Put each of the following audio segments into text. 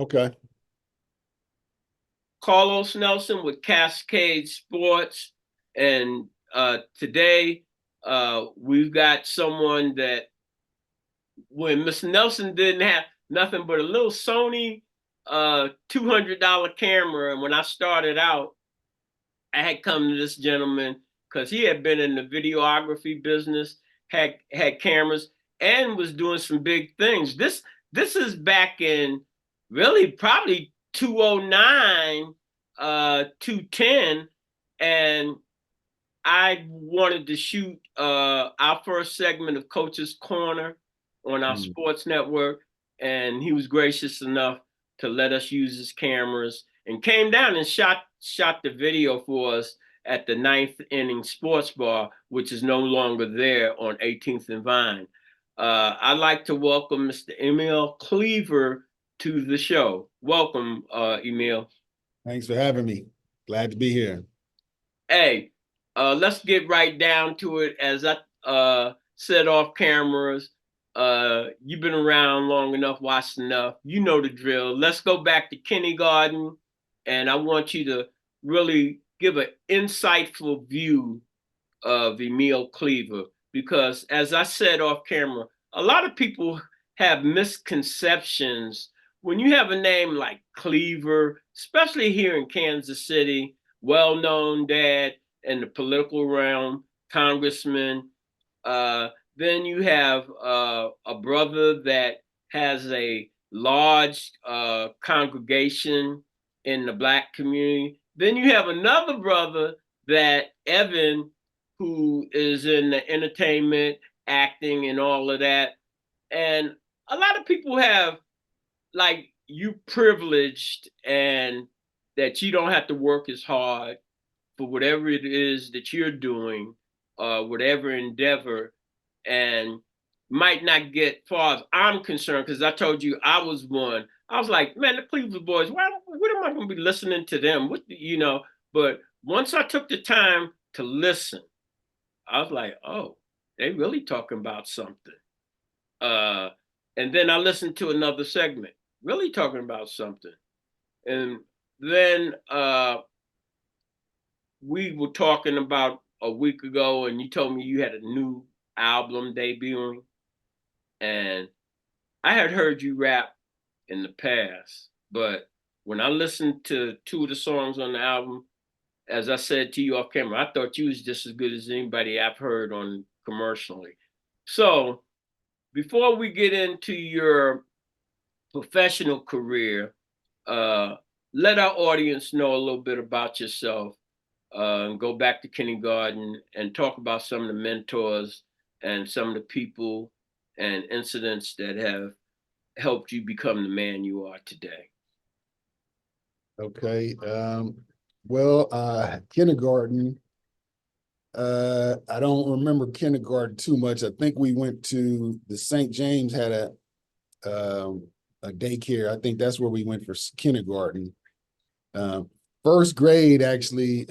Okay. Carlos Nelson with Cascade Sports. And today we've got someone that when Mr. Nelson didn't have nothing but a little Sony $200 camera. And when I started out, I had come to this gentleman because he had been in the videography business, had cameras, and was doing some big things. This is back in really probably 209, 210, and I wanted to shoot our first segment of Coach's Corner on our sports network, and he was gracious enough to let us use his cameras and came down and shot the video for us at the Ninth Inning Sports Bar, which is no longer there on 18th and Vine. I'd like to welcome Mr. Emiel Cleaver to the show. Welcome, Emiel. Thanks for having me. Glad to be here. Hey, let's get right down to it. As I said off cameras, you've been around long enough, watched enough. You know the drill. Let's go back to kindergarten, and I want you to really give an insightful view of Emiel Cleaver, because as I said off camera, a lot of people have misconceptions when you have a name like Cleaver, especially here in Kansas City, well-known dad in the political realm, congressman. Then you have a brother that has a large congregation in the Black community. Then you have another brother, that Evan, who is in the entertainment, acting, and all of that. And a lot of people have, like, you privileged, and that you don't have to work as hard for whatever it is that you're doing, whatever endeavor, and might not get far as I'm concerned, because I told you I was one. I was like, man, the Cleveland boys, what am I going to be listening to them? But once I took the time to listen, I was like, oh, they really talking about something. Uh, and then I listened to another segment, really talking about something. And then we were talking about a week ago, and you told me you had a new album debuting. And I had heard you rap in the past, but when I listened to two of the songs on the album, as I said to you off camera, I thought you was just as good as anybody I've heard on commercially. So before we get into your professional career, uh, let our audience know a little bit about yourself, and go back to kindergarten and talk about some of the mentors and some of the people and incidents that have helped you become the man you are today. Okay. Well, kindergarten, I don't remember kindergarten too much. I think we went to the St. James had a daycare. I think that's where we went for kindergarten. First grade, actually,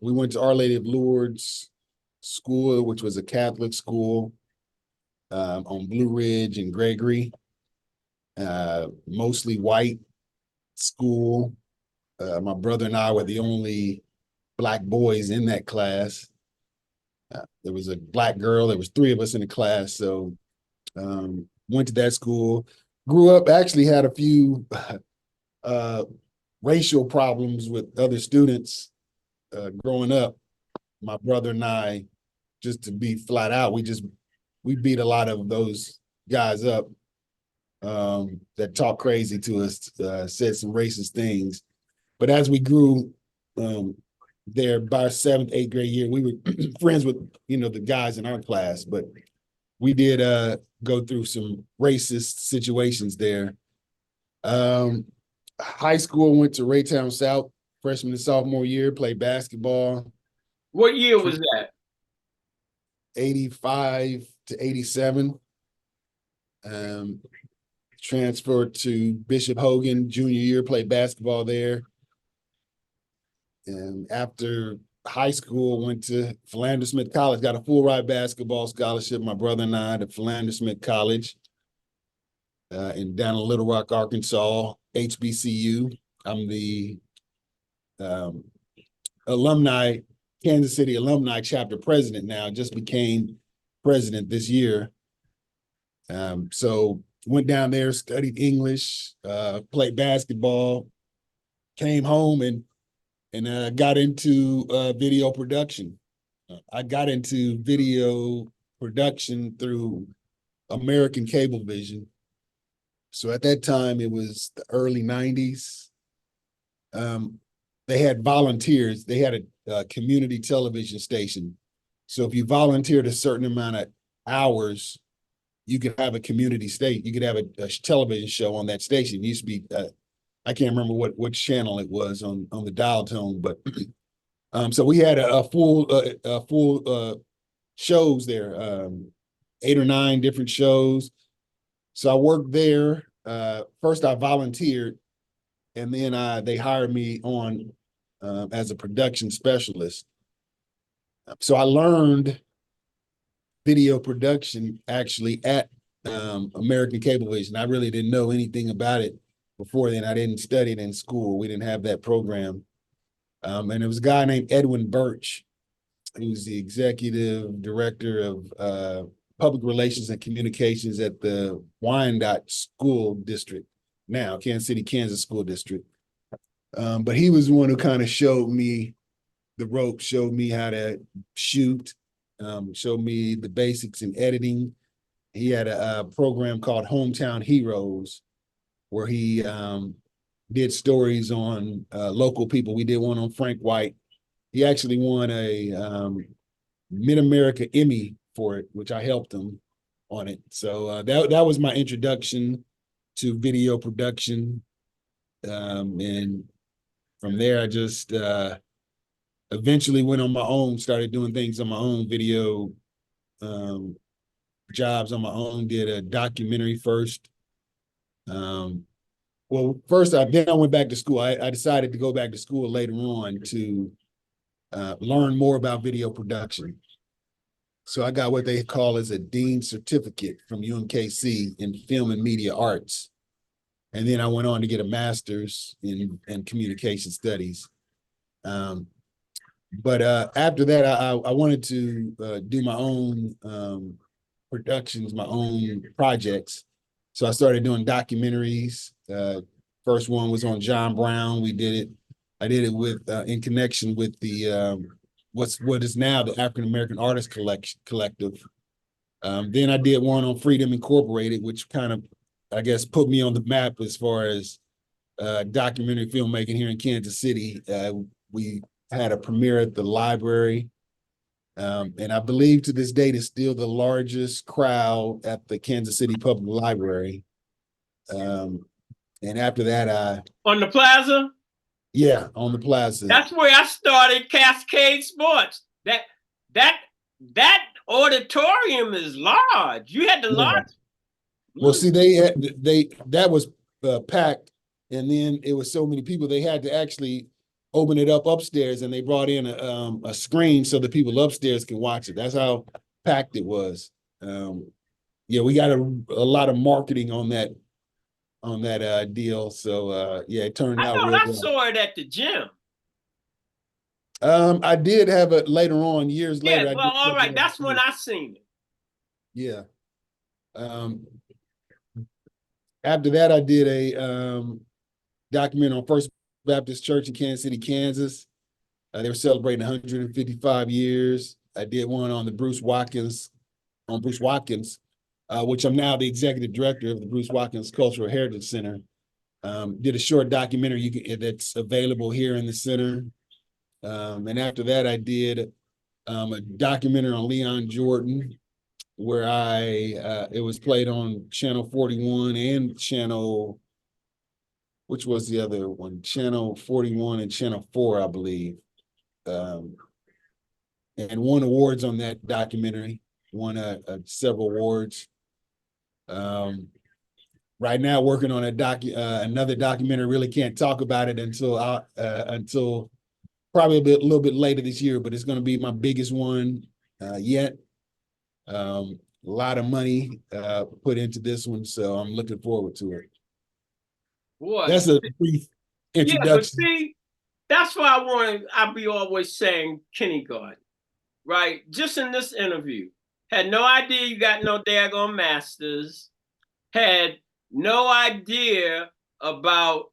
we went to Our Lady of Lourdes School, which was a Catholic school on Blue Ridge and Gregory. Mostly white school. My brother and I were the only Black boys in that class. There was a Black girl. There was three of us in the class. So went to that school. Grew up, actually had a few racial problems with other students growing up. My brother and I, just to be flat out, we beat a lot of those guys up that talked crazy to us, said some racist things. But as we grew there, by our 7th, 8th grade year, we were friends with, the guys in our class. But we did go through some racist situations there. High school, went to Raytown South, freshman and sophomore year, played basketball. What year was that? 85 to 87. Transferred to Bishop Hogan junior year, played basketball there. And after high school, went to Philander Smith College, got a full ride basketball scholarship, my brother and I, to Philander Smith College. down in Little Rock, Arkansas, HBCU. I'm the alumni, Kansas City alumni chapter president now, just became president this year. So went down there, studied English, played basketball, came home and got into video production. I got into video production through American Cablevision. So at that time, it was the early 90s. They had volunteers. They had a community television station. So if you volunteered a certain amount of hours, you could have a community state. You could have a television show on that station. It used to be, I can't remember what channel it was on the dial tone, but so we had a full shows there, 8 or 9 different shows. So I worked there. First, I volunteered, and then they hired me on as a production specialist. So I learned video production actually at American Cablevision. I really didn't know anything about it before then. I didn't study it in school. We didn't have that program. And it was a guy named Edwin Birch, who was the executive director of public relations and communications at the Wyandotte School District, now Kansas City, Kansas School District. But he was the one who kind of showed me the ropes, showed me how to shoot, showed me the basics in editing. He had a program called Hometown Heroes, where he did stories on local people. We did one on Frank White. He actually won a Mid-America Emmy for it, which I helped him on it. So that was my introduction to video production. And from there, I just eventually went on my own, started doing things on my own, video jobs on my own, did a documentary first. Well, first, then I went back to school. I decided to go back to school later on to learn more about video production. So I got what they call as a Dean Certificate from UMKC in Film and Media Arts. And then I went on to get a master's in communication studies. But after that, I wanted to do my own productions, my own projects. So I started doing documentaries. First one was on John Brown. We did it. I did it with in connection with the what is now the African American Artists Collective. Then I did one on Freedom Incorporated, which kind of, I guess, put me on the map as far as documentary filmmaking here in Kansas City. We had a premiere at the library. And I believe to this date is still the largest crowd at the Kansas City Public Library. And after that, on the plaza? Yeah, on the plaza. That's where I started Cascade Sports. That auditorium is large. You had the large. Well, see, that was packed, and then it was so many people they had to actually open it up upstairs, and they brought in a screen so the people upstairs can watch it. That's how packed it was. Yeah, we got a lot of marketing on that deal. So yeah, it turned out real I well. saw it at the gym. I did have it later on, years later. Yeah, well, all right, that's when I seen it. Yeah. After that, I did a documentary on First Baptist Church in Kansas City, Kansas. They were celebrating 155 years. I did one on Bruce Watkins, which I'm now the executive director of the Bruce Watkins Cultural Heritage Center. Did a short documentary that's available here in the center. And after that, I did a documentary on Leon Jordan, where it was played on Channel 41 and which was the other one? Channel 41 and Channel 4, I believe. And won awards on that documentary, won several awards. Right now, working on another documentary. Really can't talk about it until probably a little bit later this year, but it's going to be my biggest one yet. lot of money put into this one, so I'm looking forward to it. Boy, That's a brief yeah, but introduction. see, that's why I'll be always saying kindergarten, right? Just in this interview, had no idea you got no daggone masters, had no idea about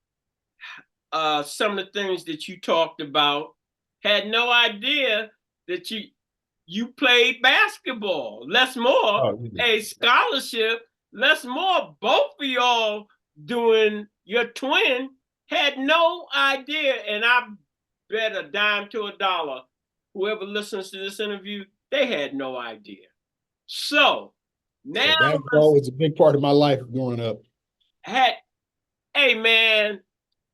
some of the things that you talked about, had no idea that you played basketball. Less more a scholarship, less more both of y'all doing your twin had no idea. And I bet a dime to a dollar, whoever listens to this interview, they had no idea. So now So basketball was a big part of my life growing up. Hey man,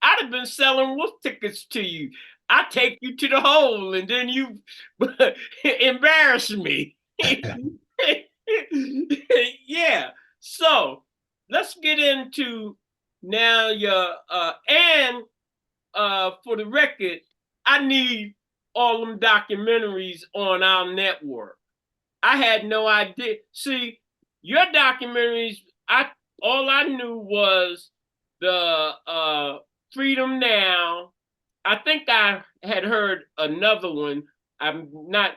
I'd have been selling wolf tickets to you. I take you to the hole and then you embarrass me. Yeah. So let's get into now your and for the record, I need all them documentaries on our network. I had no idea. See, your documentaries, all I knew was the Freedom Now. I think I had heard another one. I'm not,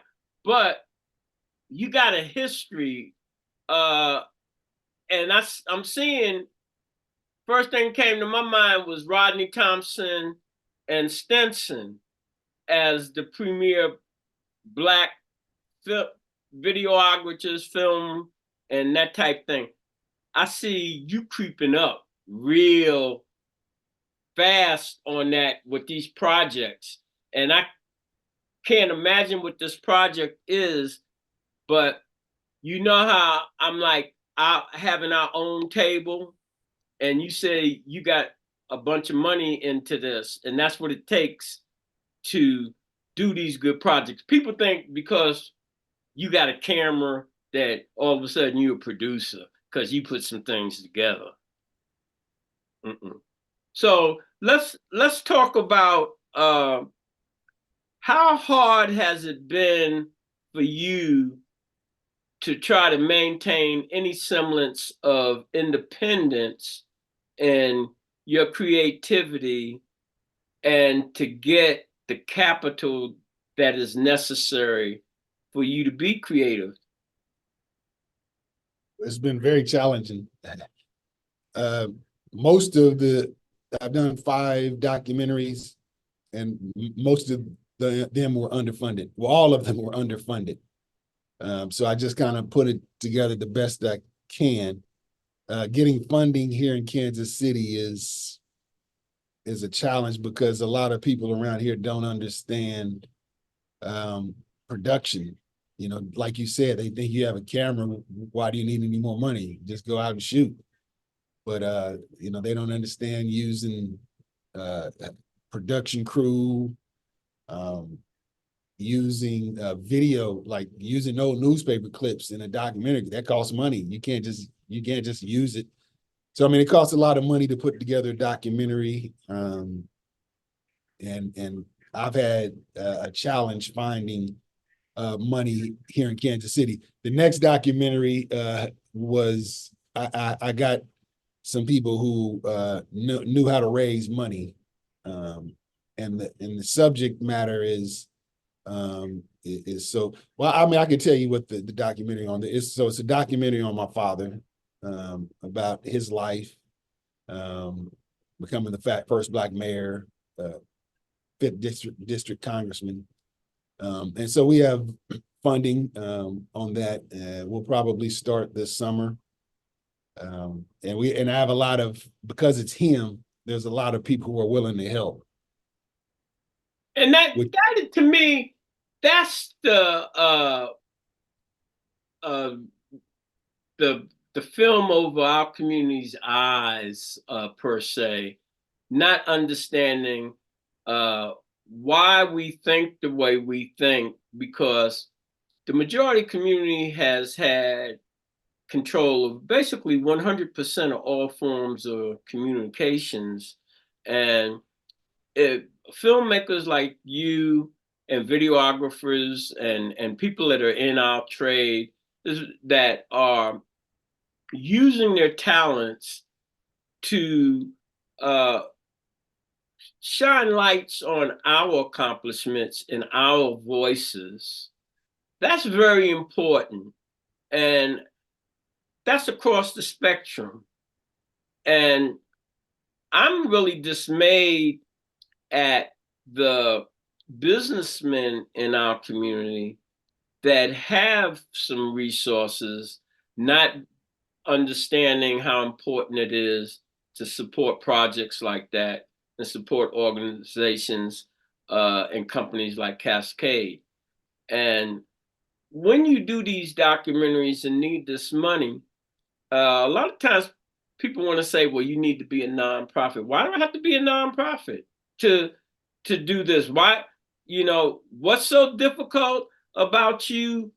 but you got a history. And I'm seeing, first thing came to my mind was Rodney Thompson and Stinson as the premier Black videographers, film, and that type thing. I see you creeping up real fast on that with these projects. And I can't imagine what this project is, but you know how I'm like having our own table, and you say you got a bunch of money into this, and that's what it takes to do these good projects. People think because you got a camera that all of a sudden you're a producer because you put some things together. Mm-mm. So let's talk about how hard has it been for you to try to maintain any semblance of independence and your creativity and to get the capital that is necessary for you to be creative? It's been very challenging. Uh, most of I've done 5 documentaries, and most of them were underfunded. Well, all of them were underfunded. So I just kind of put it together the best I can. Getting funding here in Kansas City is a challenge because a lot of people around here don't understand production. You know, like you said, they think you have a camera. Why do you need any more money? Just go out and shoot. But you know, they don't understand using production crew, using video, like using old newspaper clips in a documentary. That costs money. You can't just use it. So I mean, it costs a lot of money to put together a documentary. And I've had a challenge finding money here in Kansas City. The next documentary was I got some people who knew how to raise money, and the subject matter is so well. I mean, I can tell you what the documentary on is. So it's a documentary on my father, about his life, becoming the first Black mayor, 5th district congressman. And so we have funding on that. We'll probably start this summer. And I have a lot of, because it's him, there's a lot of people who are willing to help. And that to me, that's the film over our community's eyes, per se, not understanding why we think the way we think, because the majority community has had control of basically 100% of all forms of communications. And filmmakers like you and videographers and people that are in our trade, that are using their talents to shine lights on our accomplishments and our voices. That's very important. And that's across the spectrum. And I'm really dismayed at the businessmen in our community that have some resources, not understanding how important it is to support projects like that and support organizations and companies like Cascade. And when you do these documentaries and need this money, a lot of times people want to say, well, you need to be a nonprofit. Why do I have to be a nonprofit to do this? Why, what's so difficult about you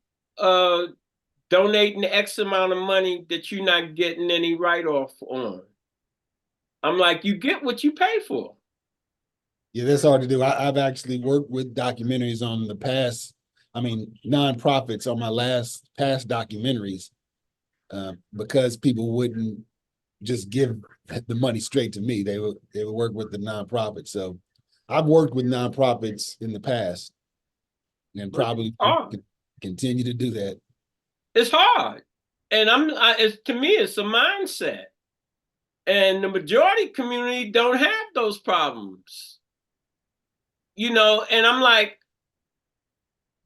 donating X amount of money that you're not getting any write-off on? I'm like, you get what you pay for. Yeah, that's hard to do. I've actually worked with documentaries on the past, nonprofits on my past documentaries, because people wouldn't just give the money straight to me. They would work with the nonprofit. So I've worked with nonprofits in the past and probably continue to do that. It's hard. And to me, it's a mindset. And the majority community don't have those problems. And I'm like,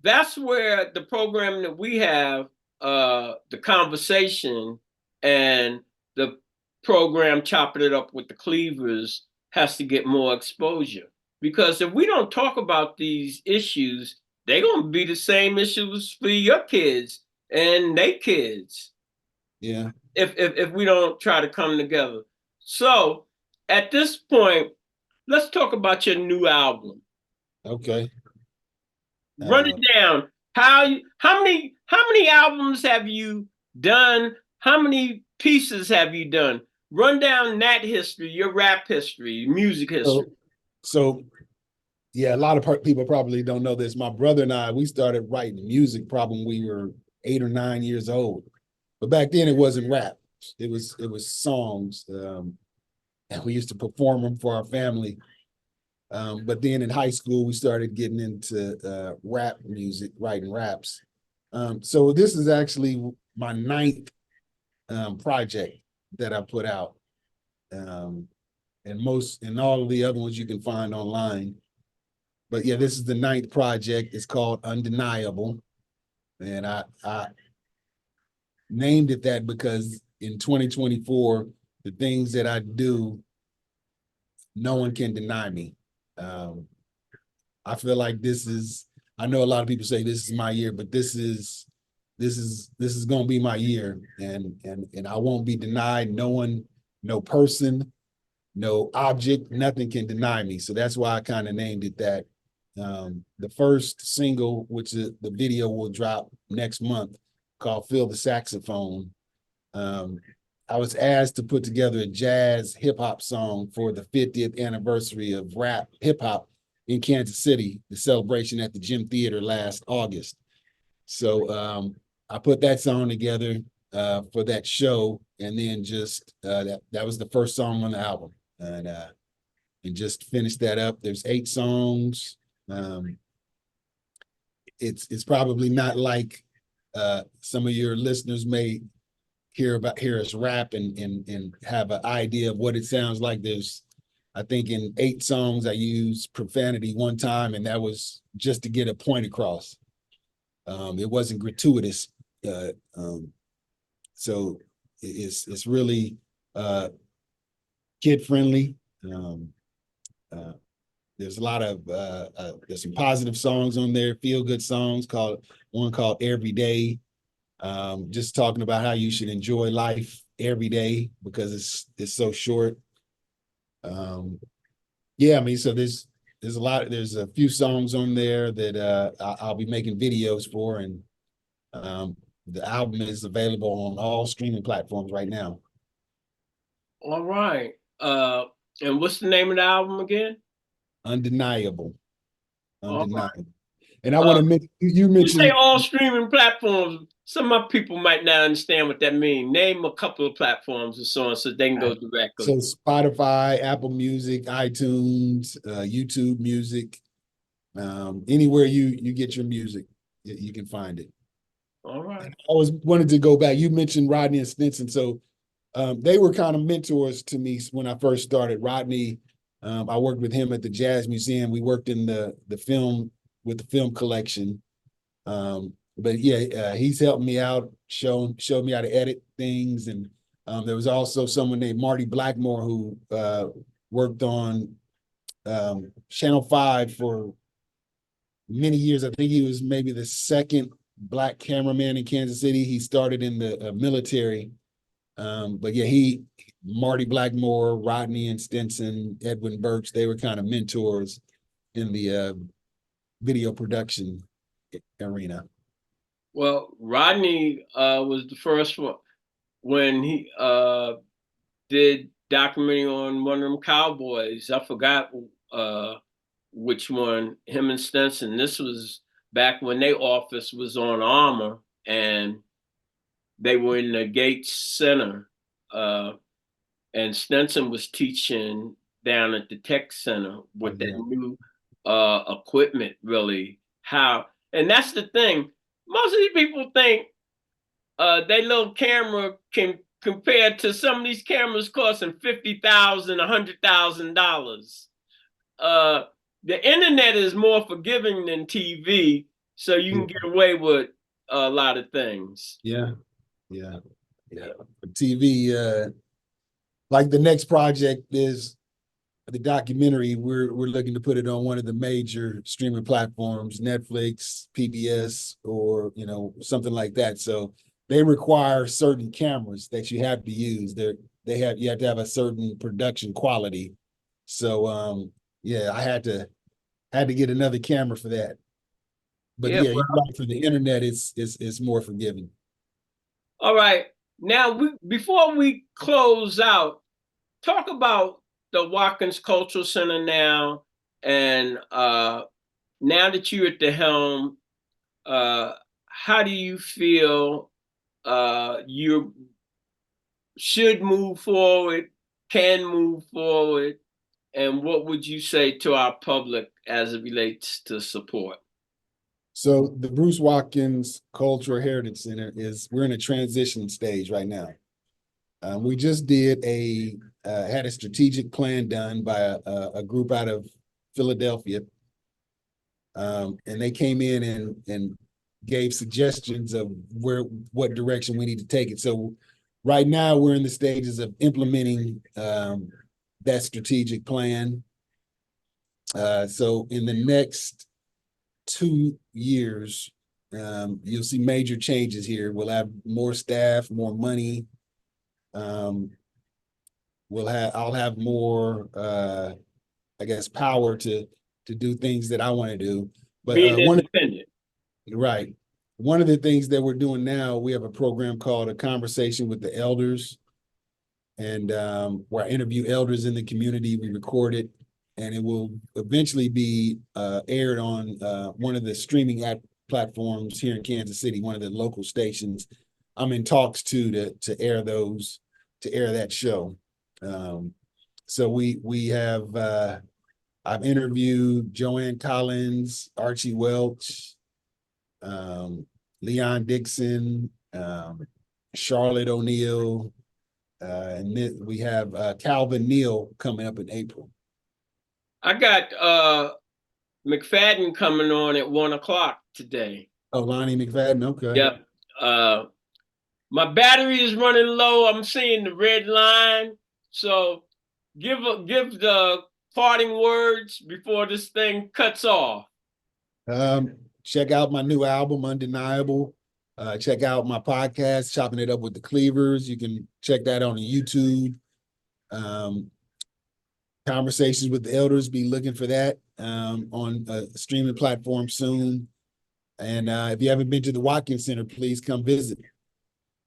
that's where the program that we have, the conversation and the program Chopping It Up with the Cleavers has to get more exposure. Because if we don't talk about these issues, they're going to be the same issues for your kids and their kids. Yeah. If we don't try to come together. So at this point, let's talk about your new album. Okay. Run it down. How many albums have you done? How many pieces have you done? Run down that history, your rap history, music history. So yeah, a lot of people probably don't know this. My brother and I, we started writing music probably when we were 8 or 9 years old. But back then it wasn't rap. It was songs. And we used to perform them for our family. But then in high school, we started getting into rap music, writing raps. So this is actually my 9th project that I put out. And all of the other ones you can find online. But yeah, this is the 9th project. It's called Undeniable. And I named it that because in 2024, the things that I do, no one can deny me. I feel like I know a lot of people say this is my year, but this is going to be my year, and I won't be denied. No one, no person, no object, nothing can deny me. So that's why I kind of named it that. The first single, which is the video, will drop next month, called Feel the Saxophone. I was asked to put together a jazz hip hop song for the 50th anniversary of rap hip hop in Kansas City, the celebration at the Gym Theater last August. So I put that song together for that show, and then just that was the first song on the album, and just finished that up. There's 8 songs. It's probably not like some of your listeners may hear us rap and have an idea of what it sounds like. I think in 8 songs I used profanity one time, and that was just to get a point across. It wasn't gratuitous. So it's really kid friendly. There's a lot of there's some positive songs on there, feel good songs, one called Every Day. Just talking about how you should enjoy life every day because it's so short. Yeah, so there's a few songs on there that I'll be making videos for, and the album is available on all streaming platforms right now. All right. And what's the name of the album again? Undeniable. Undeniable. And I want to mention, you You say mentioned, all streaming platforms. Some of my people might not understand what that means. Name a couple of platforms and so on, so they can go directly. so Spotify, Apple Music, iTunes, YouTube Music, anywhere you get your music, you can find it. All right. I always wanted to go back. You mentioned Rodney and Stinson, so they were kind of mentors to me when I first started. Rodney, I worked with him at the Jazz Museum. We worked in the film with the film collection. But yeah, he's helped me out, showed me how to edit things, and there was also someone named Marty Blackmore who worked on Channel 5 for many years. I think he was maybe the second Black cameraman in Kansas City. He started in the military. But yeah, Marty Blackmore, Rodney and Stinson, Edwin Birch, they were kind of mentors in the video production arena. Well, Rodney was the first one when he did documentary on one of them cowboys. I forgot which one, him and Stinson. This was back when their office was on Armour and they were in the Gates Center. And Stinson was teaching down at the tech center with that new equipment, really. And that's the thing. Most of these people think their little camera can compare to some of these cameras costing $50,000, $100,000. The internet is more forgiving than TV, so you can get away with a lot of things. Yeah. TV, like the next project is the documentary. We're looking to put it on one of the major streaming platforms, Netflix, PBS, or something like that. So they require certain cameras that you have to use. You have to have a certain production quality. So yeah, I had to get another camera for that. But yeah, you're right, for the internet, it's more forgiving. All right. Now, before we close out, talk about the Watkins Cultural Center now, and now that you're at the helm, how do you feel you should move forward, can move forward, and what would you say to our public as it relates to support? So the Bruce Watkins Cultural Heritage Center we're in a transition stage right now. We just had a strategic plan done by a group out of Philadelphia. And they came in and gave suggestions of what direction we need to take it. So right now we're in the stages of implementing that strategic plan. So in the next 2 years, you'll see major changes here. We'll have more staff, more money. I'll have more, I guess, power to do things that I want to do. But being independent. Right. One of the things that we're doing now, we have a program called A Conversation with the Elders. And where I interview elders in the community, we record it, and it will eventually be aired on one of the streaming platforms here in Kansas City, one of the local stations. I'm in talks to air that show. So we have I've interviewed Joanne Collins, Archie Welch, Leon Dixon, Charlotte O'Neill, and then we have Calvin Neal coming up in April. I got McFadden coming on at 1:00 today. Oh, Lonnie McFadden, okay. Yep. My battery is running low. I'm seeing the red line. So give the parting words before this thing cuts off. Check out my new album, Undeniable. Check out my podcast, Chopping It Up with the Cleavers. You can check that on YouTube. Conversations with the Elders, be looking for that on a streaming platform soon. And if you haven't been to the Watkins Center, please come visit.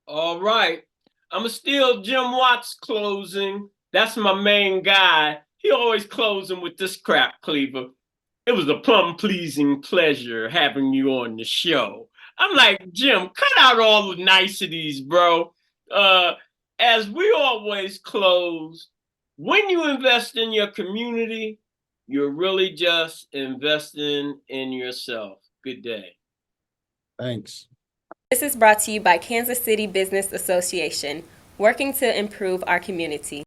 All right. I'm still Jim Watts closing. That's my main guy. He always closing with this crap, Cleaver. It was a plum pleasing pleasure having you on the show. I'm like, Jim, cut out all the niceties, bro. Uh, as we always close, when you invest in your community, you're really just investing in yourself. Good day. Thanks. This is brought to you by Kansas City Business Association, working to improve our community.